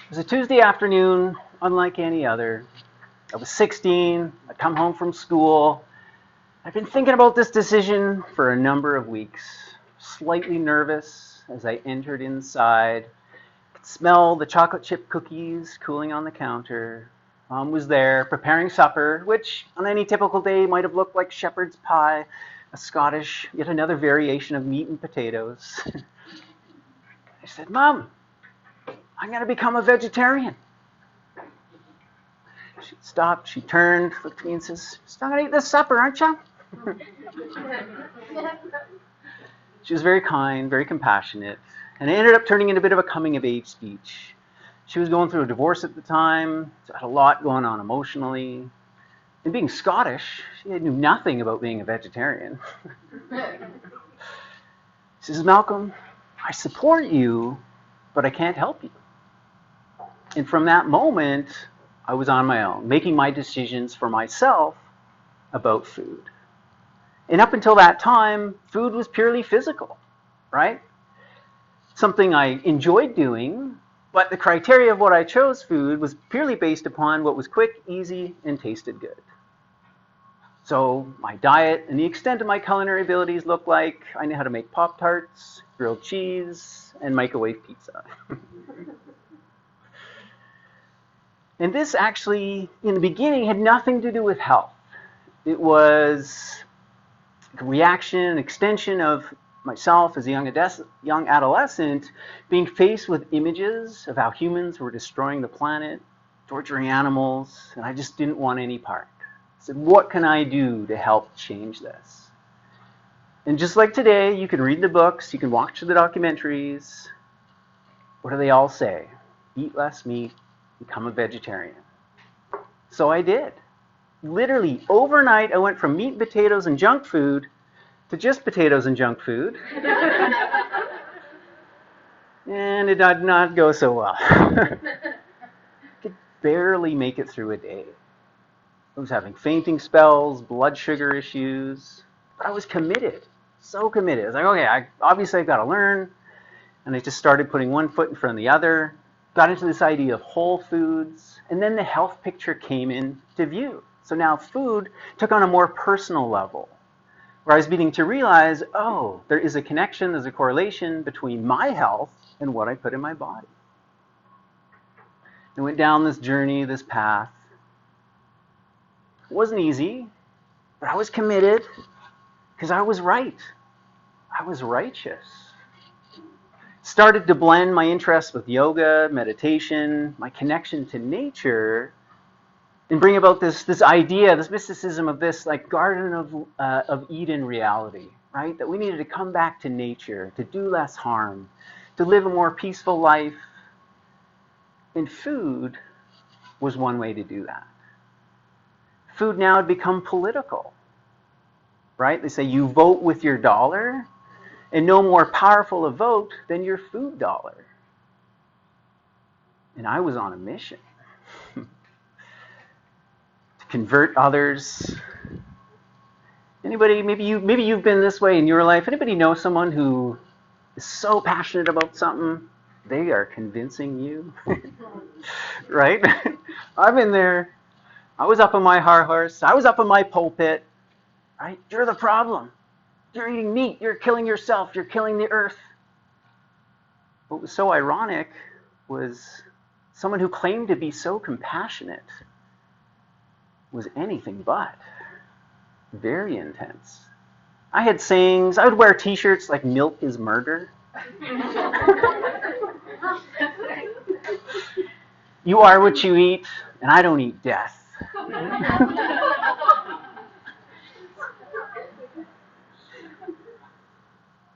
It was a Tuesday afternoon, unlike any other. I was 16, I'd come home from school. I'd been thinking about this decision for a number of weeks, slightly nervous as I entered inside. I could smell the chocolate chip cookies cooling on the counter. Mom was there preparing supper, which on any typical day might have looked like shepherd's pie, a Scottish, yet another variation of meat and potatoes. I said, "Mom, I'm going to become a vegetarian." She stopped, she turned, looked at me and says, "Still going to eat this supper, aren't you?" She was very kind, very compassionate, and it ended up turning into a bit of a coming-of-age speech. She was going through a divorce at the time, so had a lot going on emotionally. And being Scottish, she knew nothing about being a vegetarian. She says, "Malcolm, I support you, but I can't help you." And from that moment, I was on my own, making my decisions for myself about food. And up until that time, food was purely physical, right? Something I enjoyed doing, but the criteria of what I chose food was purely based upon what was quick, easy, and tasted good. So my diet and the extent of my culinary abilities looked like I knew how to make Pop-Tarts, grilled cheese, and microwave pizza. And this actually, in the beginning, had nothing to do with health. It was a reaction, an extension of myself as a young adolescent being faced with images of how humans were destroying the planet, torturing animals, and I just didn't want any part. I said, what can I do to help change this? And just like today, you can read the books, you can watch the documentaries. What do they all say? Eat less meat, become a vegetarian. So I did. Literally, overnight, I went from meat, potatoes, and junk food to just potatoes and junk food. And it did not go so well. I could barely make it through a day. I was having fainting spells, blood sugar issues, but I was committed, so committed. I was like, okay, obviously I've got to learn. And I just started putting one foot in front of the other, got into this idea of whole foods, and then the health picture came into view. So now food took on a more personal level, where I was beginning to realize, oh, there is a connection, there's a correlation between my health and what I put in my body. I went down this journey, this path. It wasn't easy, but I was committed because I was right. I was righteous. Started to blend my interests with yoga, meditation, my connection to nature, and bring about this idea, this mysticism of this like Garden of Eden reality, right? That we needed to come back to nature, to do less harm, to live a more peaceful life. And food was one way to do that. Food now had become political, right? They say you vote with your dollar, and no more powerful a vote than your food dollar. And I was on a mission to convert others. Anybody, maybe you've been this way in your life. Anybody know someone who is so passionate about something, they are convincing you? Right? I've been there. I was up on my high horse. I was up on my pulpit. Right? You're the problem. You're eating meat. You're killing yourself. You're killing the earth. What was so ironic was someone who claimed to be so compassionate was anything but. Very intense. I had sayings. I would wear t-shirts like "Milk is murder." You are what you eat, and I don't eat death.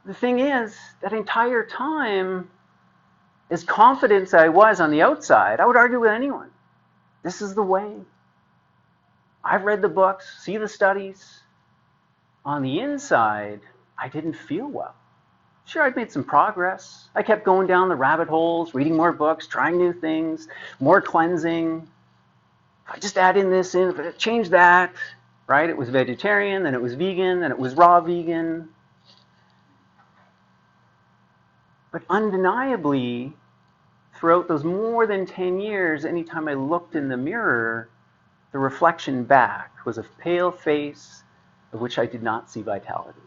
The thing is, that entire time, as confident as I was on the outside, I would argue with anyone. This is the way. I've read the books, see the studies. On the inside, I didn't feel well. Sure, I'd made some progress. I kept going down the rabbit holes, reading more books, trying new things, more cleansing. If I just add in this in, if I change that, right? It was vegetarian, then it was vegan, then it was raw vegan. But undeniably, throughout those more than 10 years, anytime I looked in the mirror, the reflection back was a pale face of which I did not see vitality.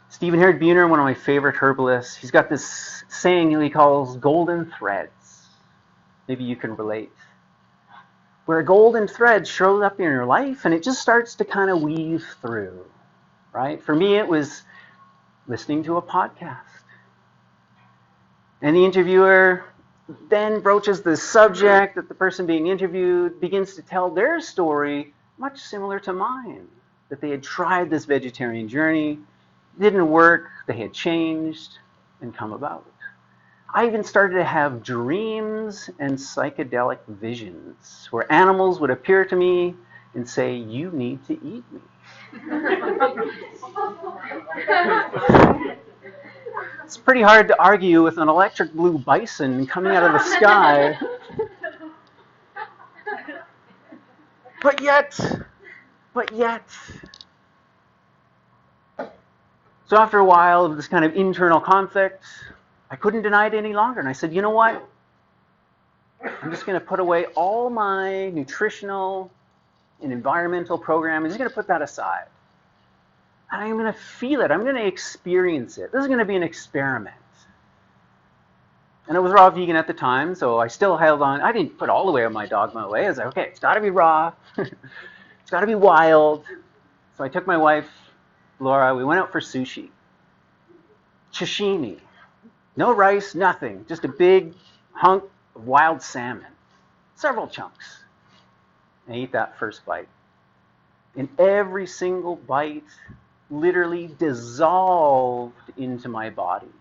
Stephen Haired Buhner, one of my favorite herbalists, he's got this saying he calls golden threads. Maybe you can relate. Where a golden thread shows up in your life and it just starts to kind of weave through, right? For me, it was listening to a podcast. And the interviewer then broaches the subject that the person being interviewed begins to tell their story much similar to mine, that they had tried this vegetarian journey, didn't work, they had changed and come about. I even started to have dreams and psychedelic visions where animals would appear to me and say, "You need to eat me." It's pretty hard to argue with an electric blue bison coming out of the sky. But yet, so after a while of this kind of internal conflict, I couldn't deny it any longer. And I said, you know what? I'm just going to put away all my nutritional and environmental program. I'm just going to put that aside. And I'm going to feel it. I'm going to experience it. This is going to be an experiment. And I was raw vegan at the time, so I still held on. I didn't put all the way of my dogma away. I was like, okay, it's got to be raw. It's got to be wild. So I took my wife, Laura, we went out for sushi. Sashimi. No rice, nothing. Just a big hunk of wild salmon. Several chunks. I ate that first bite. And every single bite literally dissolved into my body.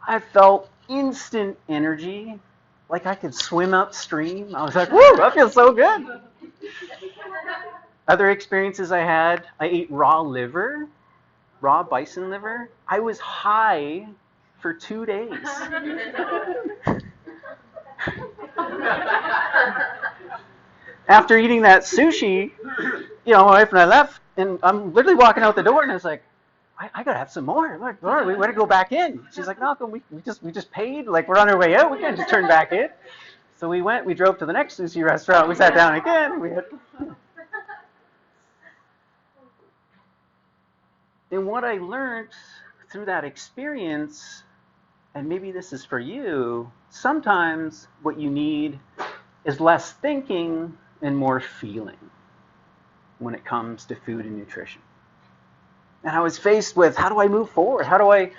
I felt instant energy, like I could swim upstream. I was like, woo, that feels so good. Other experiences I had, I ate raw liver, raw bison liver. I was high for 2 days. After eating that sushi, my wife and I left, and I'm literally walking out the door, and I was like, I gotta have some more. I'm like, Laura, we gotta go back in. She's like, Malcolm, we just paid. Like, we're on our way out. We can't just turn back in. So we drove to the next sushi restaurant. We sat down again. And what I learned through that experience, and maybe this is for you, sometimes what you need is less thinking and more feeling when it comes to food and nutrition. And I was faced with, how do I move forward? How do I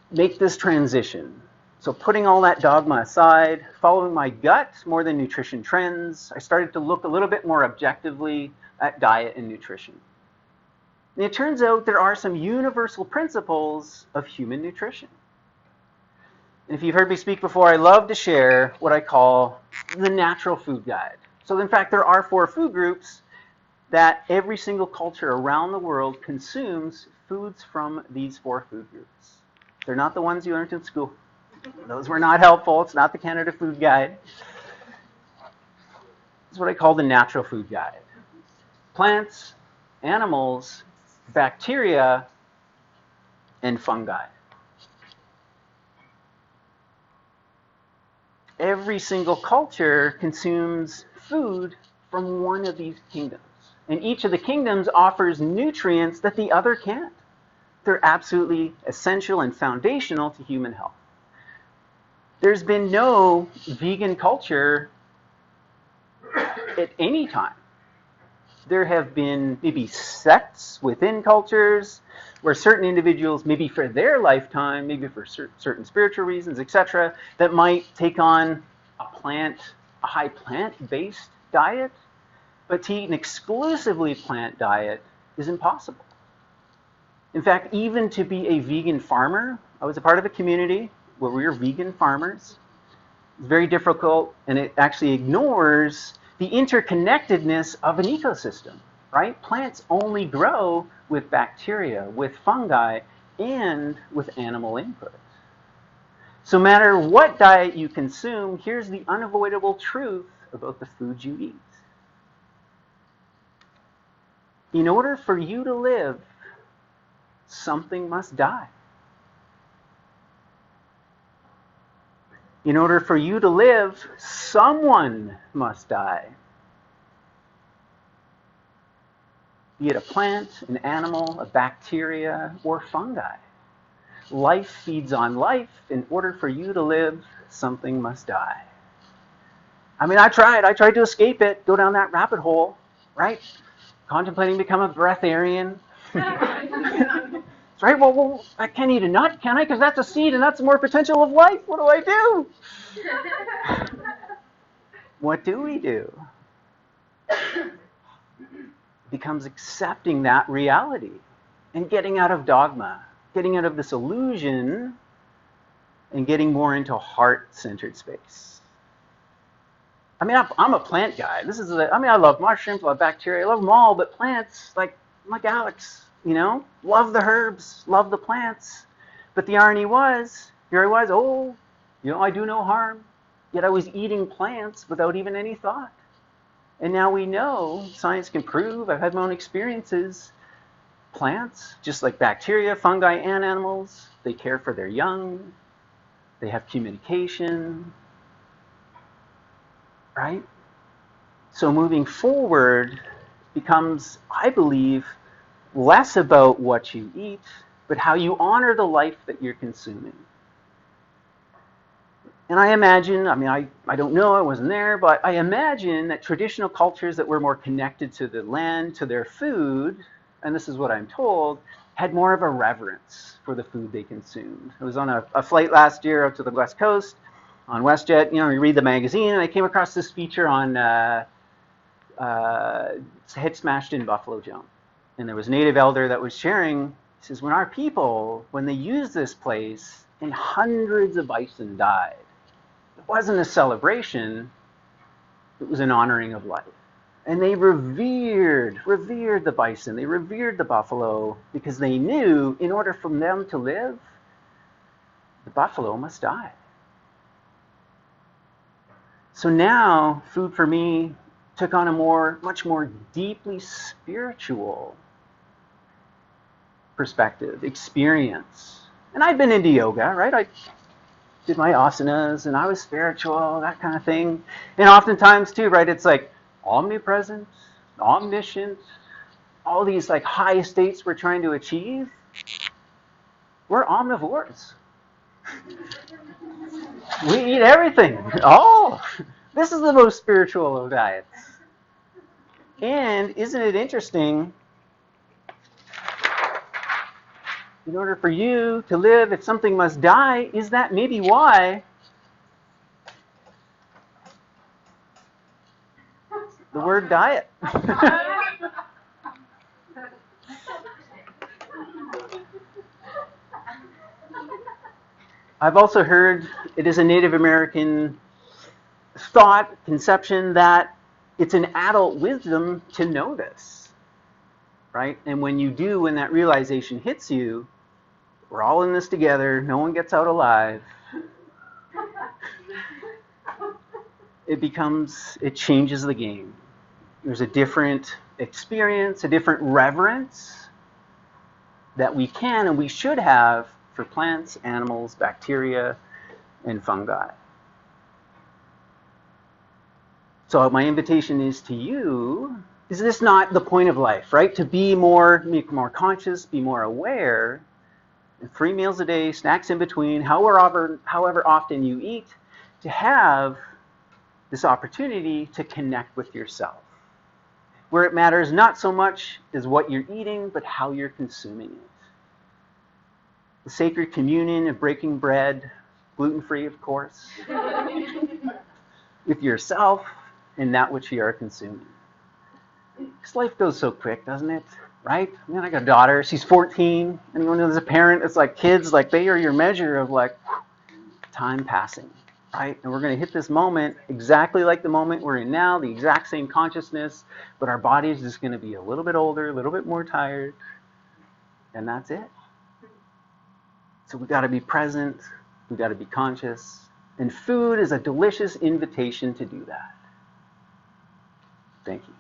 make this transition? So putting all that dogma aside, following my gut more than nutrition trends, I started to look a little bit more objectively at diet and nutrition. And it turns out there are some universal principles of human nutrition. And if you've heard me speak before, I love to share what I call the natural food guide. So in fact, there are 4 food groups that every single culture around the world consumes foods from these 4 food groups. They're not the ones you learned in school. Those were not helpful. It's not the Canada Food Guide. It's what I call the natural food guide. Plants, animals, bacteria, and fungi. Every single culture consumes food from one of these kingdoms. And each of the kingdoms offers nutrients that the other can't. They're absolutely essential and foundational to human health. There's been no vegan culture at any time. There have been maybe sects within cultures where certain individuals, maybe for their lifetime, maybe for certain spiritual reasons, etc., that might take on a high plant-based diet. But to eat an exclusively plant diet is impossible. In fact, even to be a vegan farmer, I was a part of a community where we were vegan farmers. It's very difficult, and it actually ignores the interconnectedness of an ecosystem, right? Plants only grow with bacteria, with fungi, and with animal input. So no matter what diet you consume, here's the unavoidable truth about the food you eat. In order for you to live, something must die. In order for you to live, someone must die. Be it a plant, an animal, a bacteria, or fungi. Life feeds on life. In order for you to live, something must die. I mean, I tried to escape it, go down that rabbit hole, right? Contemplating becoming a breatharian. Right? Well, I can't eat a nut, can I? Because that's a seed and that's more potential of life. What do I do? What do we do? It becomes accepting that reality and getting out of dogma, getting out of this illusion, and getting more into heart-centered space. I mean, I'm a plant guy. I love mushrooms, I love bacteria, I love them all, but plants, like Alex, love the herbs, love the plants. But the irony was, here I was, I do no harm. Yet I was eating plants without even any thought. And now we know, science can prove, I've had my own experiences, plants, just like bacteria, fungi, and animals, they care for their young, they have communication, right? So moving forward becomes, I believe, less about what you eat, but how you honor the life that you're consuming. And I imagine, I don't know, I wasn't there, but I imagine that traditional cultures that were more connected to the land, to their food, and this is what I'm told, had more of a reverence for the food they consumed. I was on a flight last year out to the West Coast, on WestJet, you read the magazine, and I came across this feature on Head Smashed in Buffalo Jump. And there was a native elder that was sharing, he says, when they used this place, and hundreds of bison died. It wasn't a celebration, it was an honoring of life. And they revered the bison, they revered the buffalo, because they knew in order for them to live, the buffalo must die. So now, food for me took on a much more deeply spiritual perspective, experience. And I'd been into yoga, right? I did my asanas, and I was spiritual, that kind of thing. And oftentimes, too, right, it's like omnipresent, omniscient, all these like high states we're trying to achieve. We're omnivores. We eat everything. This is the most spiritual of diets. And isn't it interesting, in order for you to live, if something must die, is that maybe why the word diet? I've also heard it is a Native American thought, conception, that it's an adult wisdom to know this, right? And when that realization hits you, we're all in this together, no one gets out alive, it changes the game. There's a different experience, a different reverence that we can and we should have for plants, animals, bacteria, and fungi. So my invitation is to you, is this not the point of life, right? To be make more conscious, be more aware, and 3 meals a day, snacks in between, however often you eat, to have this opportunity to connect with yourself. Where it matters not so much is what you're eating, but how you're consuming it. The sacred communion of breaking bread, gluten-free, of course, with yourself and that which you are consuming. Because life goes so quick, doesn't it? Right? I got a daughter, she's 14. Anyone who's a parent, it's like kids, like they are your measure of like time passing, right? And we're going to hit this moment exactly like the moment we're in now, the exact same consciousness, but our body is just going to be a little bit older, a little bit more tired, and that's it. So we've got to be present, we've got to be conscious, and food is a delicious invitation to do that. Thank you.